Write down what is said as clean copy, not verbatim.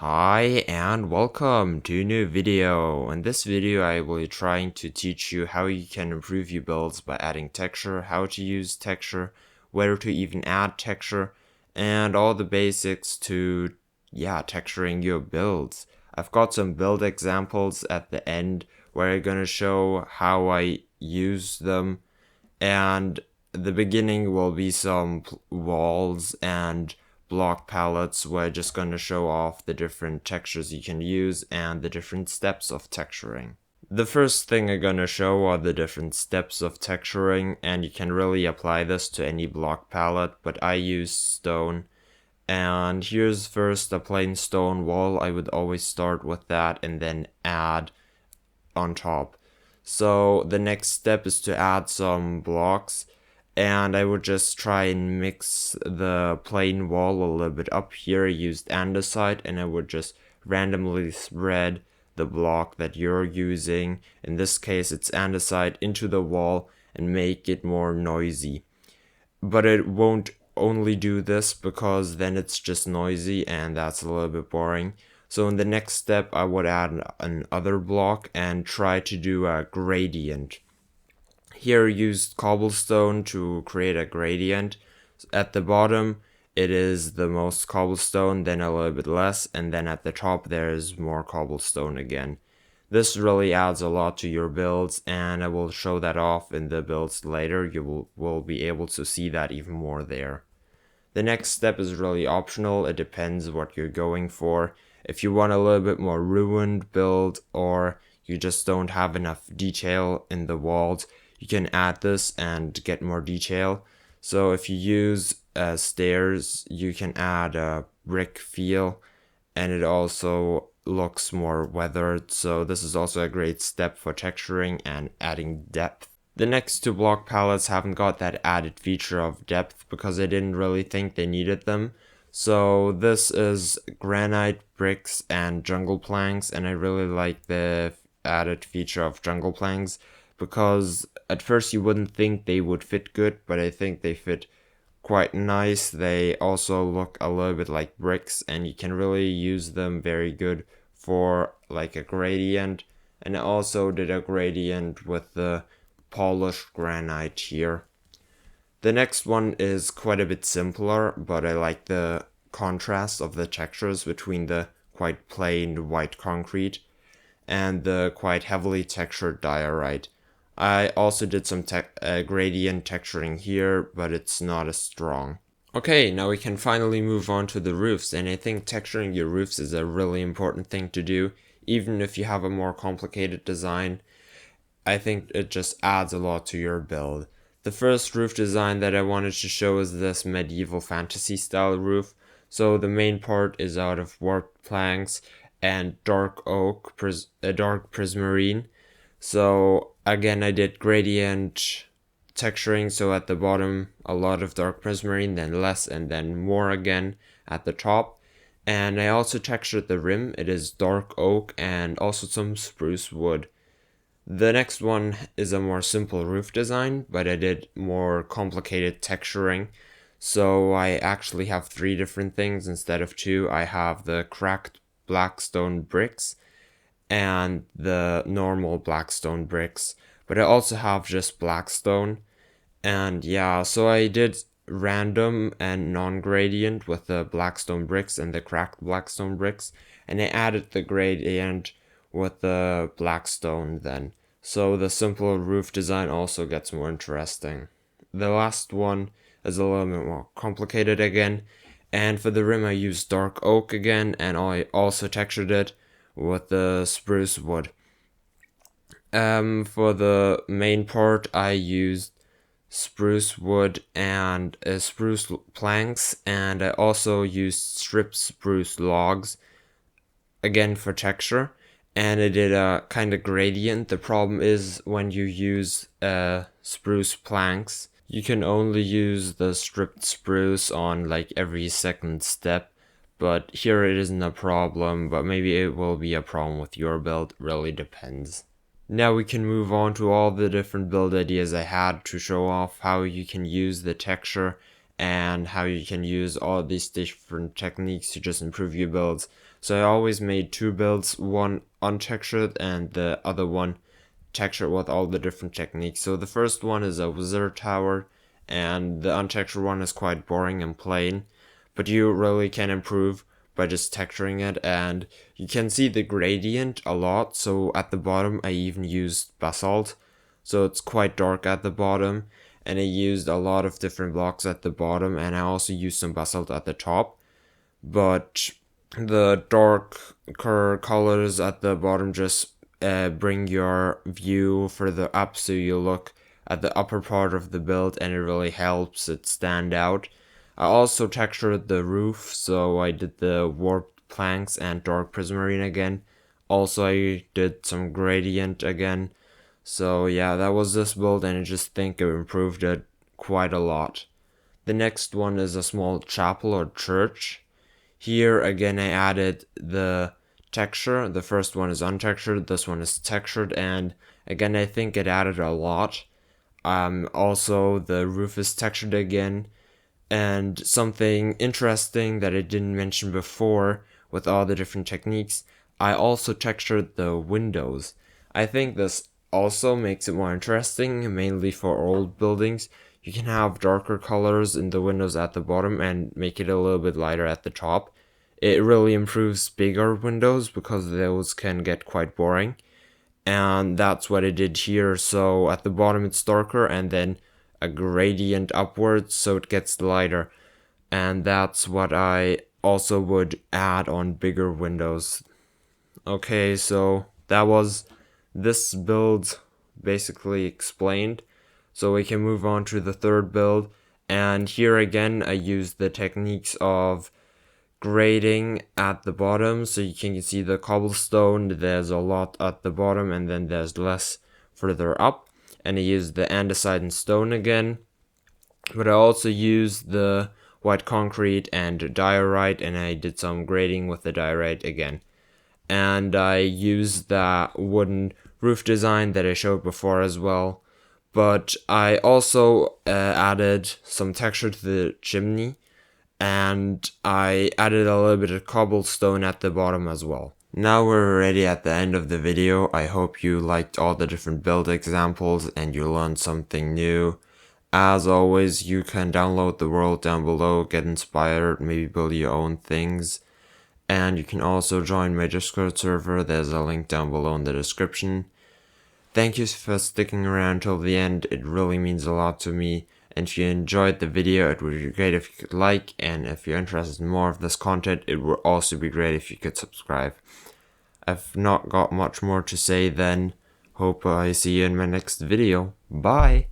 Hi and welcome to a new video. In this video I will be trying to teach you how you can improve your builds by adding texture, how to use texture, where to even add texture, and all the basics to texturing your builds. I've got some build examples at the end where I'm gonna show how I use them, and the beginning will be some walls and block palettes. We're just going to show off the different textures you can use and the different steps of texturing. The first thing I'm going to show are the different steps of texturing, and you can really apply this to any block palette, but I use stone. And here's first a plain stone wall. I would always start with that and then add on top. So the next step is to add some blocks, and I would just try and mix the plain wall a little bit up. Here I used andesite, and I would just randomly spread the block that you're using, in this case it's andesite, into the wall and make it more noisy. But it won't only do this because then it's just noisy and that's a little bit boring. So in the next step I would add another block and try to do a gradient. Here I used cobblestone to create a gradient. At the bottom it is the most cobblestone, then a little bit less, and then at the top there is more cobblestone again. This really adds a lot to your builds, and I will show that off in the builds later. You will be able to see that even more there. The next step is really optional. It depends what you're going for. If you want a little bit more ruined build, or you just don't have enough detail in the walls, you can add this and get more detail. So if you use stairs, you can add a brick feel, and it also looks more weathered. So this is also a great step for texturing and adding depth. The next two block palettes haven't got that added feature of depth because I didn't really think they needed them. So this is granite bricks and jungle planks, and I really like the added feature of jungle planks because at first you wouldn't think they would fit good, but I think they fit quite nice. They also look a little bit like bricks, and you can really use them very good for like a gradient. And I also did a gradient with the polished granite here. The next one is quite a bit simpler, but I like the contrast of the textures between the quite plain white concrete and the quite heavily textured diorite. I also did some gradient texturing here, but it's not as strong. Okay, now we can finally move on to the roofs, and I think texturing your roofs is a really important thing to do, even if you have a more complicated design. I think it just adds a lot to your build. The first roof design that I wanted to show is this medieval fantasy style roof. So the main part is out of warped planks and dark oak, dark prismarine. So again, I did gradient texturing, so at the bottom a lot of dark prismarine, then less, and then more again at the top. And I also textured the rim. It is dark oak and also some spruce wood. The next one is a more simple roof design, but I did more complicated texturing. So I actually have three different things instead of two. I have the cracked blackstone bricks and the normal blackstone bricks, but I also have just blackstone. And yeah, so I did random and non-gradient with the blackstone bricks and the cracked blackstone bricks, and I added the gradient with the blackstone then. So the simple roof design also gets more interesting. The last one is a little bit more complicated again, and for the rim I used dark oak again, and I also textured it with the spruce wood. For the main part I used spruce wood and spruce planks, and I also used stripped spruce logs again for texture, and I did a kind of gradient. The problem is when you use spruce planks, you can only use the stripped spruce on like every second step, but here it isn't a problem, but maybe it will be a problem with your build. Really depends. Now we can move on to all the different build ideas I had to show off how you can use the texture and how you can use all these different techniques to just improve your builds. So I always made two builds, one untextured and the other one textured with all the different techniques. So the first one is a wizard tower, and the untextured one is quite boring and plain, but you really can improve by just texturing it, and you can see the gradient a lot. So at the bottom I even used basalt, so it's quite dark at the bottom, and I used a lot of different blocks at the bottom, and I also used some basalt at the top. But the darker colors at the bottom just bring your view further up, so you look at the upper part of the build and it really helps it stand out. I also textured the roof, so I did the warped planks and dark prismarine again. Also I did some gradient again. So yeah, that was this build, and I just think it improved it quite a lot. The next one is a small chapel or church. Here again I added the texture. The first one is untextured, this one is textured, and again I think it added a lot. Also the roof is textured again, and something interesting that I didn't mention before with all the different techniques, I also textured the windows. I think this also makes it more interesting, mainly for old buildings. You can have darker colors in the windows at the bottom and make it a little bit lighter at the top. It really improves bigger windows because those can get quite boring. And that's what I did here. So at the bottom it's darker, and then a gradient upwards so it gets lighter. And that's what I also would add on bigger windows. Okay, so that was this build basically explained. So we can move on to the third build, and here again I used the techniques of grading at the bottom, so you can see the cobblestone, there's a lot at the bottom and then there's less further up, and I used the andesite and stone again, but I also used the white concrete and diorite, and I did some grading with the diorite again. And I used that wooden roof design that I showed before as well. But I also added some texture to the chimney, and I added a little bit of cobblestone at the bottom as well. Now we're already at the end of the video. I hope you liked all the different build examples and you learned something new. As always, you can download the world down below, get inspired, maybe build your own things. And you can also join my Discord server. There's a link down below in the description. Thank you for sticking around till the end. It really means a lot to me. And if you enjoyed the video, it would be great if you could like. And if you're interested in more of this content, it would also be great if you could subscribe. I've not got much more to say then. Hope I see you in my next video. Bye!